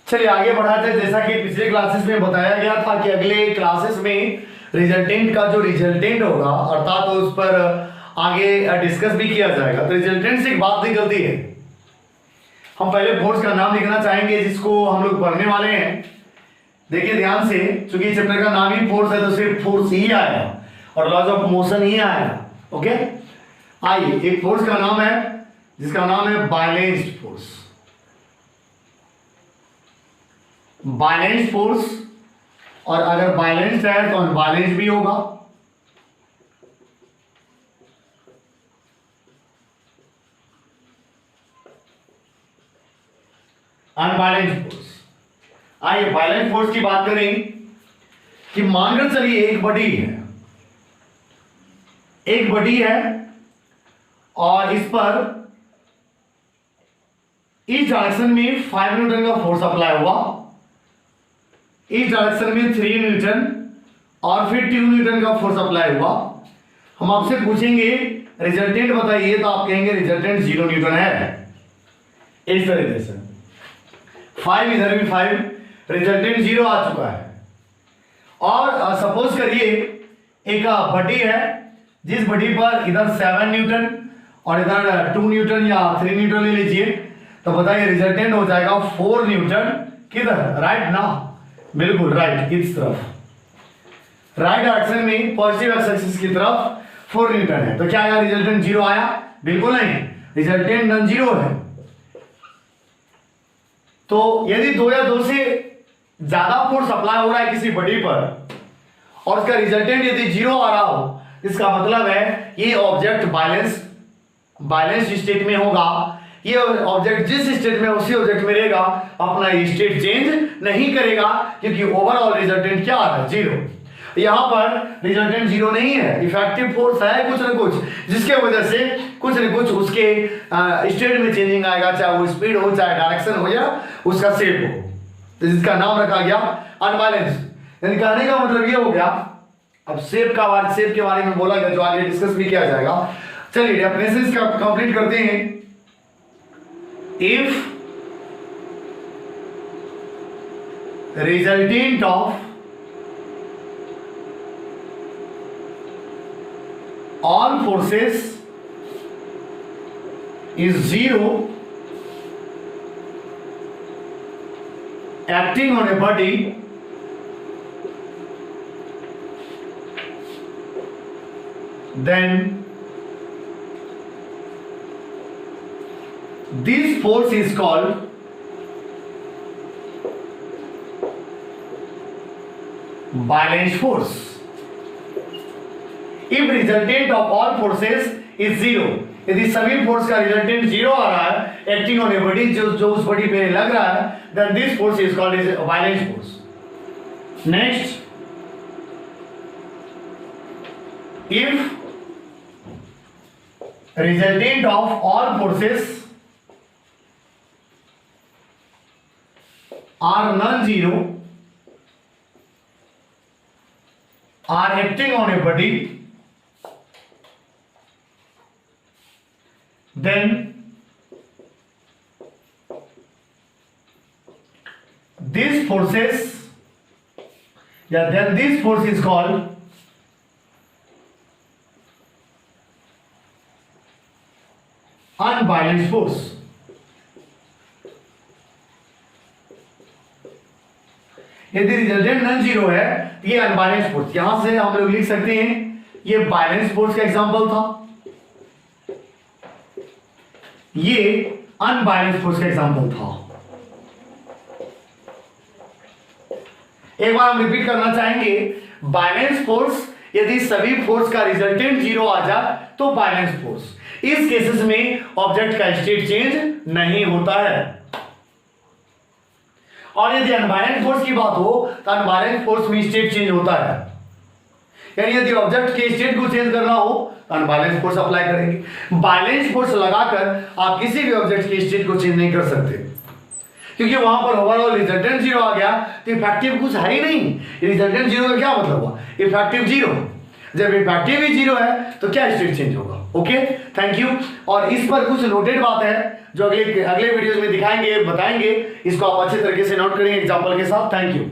चलिए आगे बढ़ाते हैं। जैसा कि पिछले क्लासेस में बताया गया था कि अगले क्लासेस में रिजल्टेंट का जो रिजल्टेंट होगा अर्थात तो उस पर आगे डिस्कस भी किया जाएगा। तो रिजल्टेंट से एक बात निकलती है, हम पहले फोर्स का नाम लिखना चाहेंगे जिसको हम लोग पढ़ने वाले हैं। देखिए ध्यान से, चूंकि चैप्टर का नाम ही फोर्स है तो सिर्फ फोर्स ही आएगा और लॉज ऑफ मोशन ही आएगा। ओके, आइए एक फोर्स का नाम है जिसका नाम है बैलेंस्ड फोर्स। बैलेंस्ड फोर्स, और अगर बैलेंस्ड है तो अनबैलेंस्ड भी होगा। Unbalanced force. आइए बैलेंस्ड फोर्स की बात करें कि मानकर चलिए एक बडी है और इस पर इस डायरेक्शन में 5 न्यूटन का फोर्स अप्लाई हुआ, इस डायरेक्शन में 3 न्यूटन और फिर 2 न्यूटन का फोर्स अप्लाई हुआ। हम आपसे पूछेंगे रिजल्टेंट बताइए, तो आप कहेंगे रिजल्टेंट 0 न्यूटन है। इस तरीके से 5 इधर भी 5, रिजल्टेंट 0 आ चुका है। और सपोज करिए एक बडी है जिस बडी पर इधर 7 न्यूटन और इधर 2 न्यूटन या 3 न्यूटन ले लीजिए, तो बताइए रिजल्टेंट हो जाएगा 4 न्यूटन। किधर? राइट ना, बिल्कुल राइट, इस तरफ राइट डायरेक्शन में पॉजिटिव एक्स एक्सिस की तरफ 4 न्यूटन है। तो क्या आया? रिजल्टेंट 0 आया? बिल्कुल नहीं, रिजल्टेंट नॉन जीरो है। तो यदि 2 या 2 से ज्यादा फोर्स अप्लाई हो रहा है किसी बॉडी पर और उसका रिजल्टेंट यदि 0 आ रहा हो, इसका मतलब है ये ऑब्जेक्ट बैलेंस स्टेट में होगा। ये ऑब्जेक्ट जिस स्टेट में उसी ऑब्जेक्ट में रहेगा, अपना स्टेट चेंज नहीं करेगा, क्योंकि ओवरऑल रिजल्टेंट क्या आ रहा है? 0। यहां पर रिजल्टेंट 0 नहीं है, इफेक्टिव फोर्स है कुछ ना कुछ, जिसके वजह से कुछ ना कुछ उसके स्टेट में चेंजिंग आएगा, चाहे वो स्पीड हो, चाहे डायरेक्शन हो, या उसका शेप हो। तो जिसका नाम रखा गया अनबैलेंस। यानी कहने का मतलब ये हो गया, अब शेप के बारे में बोला गया जो आगे डिस्कस भी किया जाएगा। चलिए डेफिनेशंस का कंप्लीट करते हैं। If resultant of all forces is 0 acting on a body, then this force is called balanced force. If resultant of all forces is 0, यदि सभी फोर्स का रिजल्टेंट 0 आ रहा है एक्टिंग ऑन ए बॉडी, जो उस बॉडी पे लग रहा है, then this force is called as balanced force. Next, if resultant of all forces are non zero are acting on a body, then these forces, then this force is called unbalanced force. यदि resultant non zero है तो ये unbalanced force. यहां से हम लोग लिख सकते हैं ये बैलेंस फोर्स का एग्जांपल था, ये अनबैलेंस्ड फोर्स का एग्जांपल था। एक बार हम रिपीट करना चाहेंगे, बैलेंस फोर्स यदि सभी फोर्स का रिजल्टेंट 0 आ जाए तो बैलेंस फोर्स। इस केसेस में ऑब्जेक्ट का स्टेट चेंज नहीं होता है। और यदि अनबैलेंस फोर्स की बात हो तो अनबैलेंस फोर्स में स्टेट चेंज होता है। यानी यदि ऑब्जेक्ट के स्टेट को चेंज करना हो तो अनबैलेंस फोर्स अप्लाई करेंगे। बैलेंस फोर्स लगाकर आप किसी भी ऑब्जेक्ट के स्टेट को चेंज नहीं कर सकते, क्योंकि वहां पर ओवरऑल रिजल्टेंट 0 आ गया तो इफेक्टिव कुछ है ही नहीं। रिजल्टेंट 0 का क्या मतलब हुआ? इफेक्टिव 0। जब इफेक्टिव ही 0 है तो क्या स्टेट चेंज होगा? Okay, thank you. और इस पर कुछ नोटेड बात है जो अगले वीडियोस में दिखाएंगे, बताएंगे, इसको आप अच्छे तरीके से नोट करेंगे एग्जांपल के साथ। Thank you.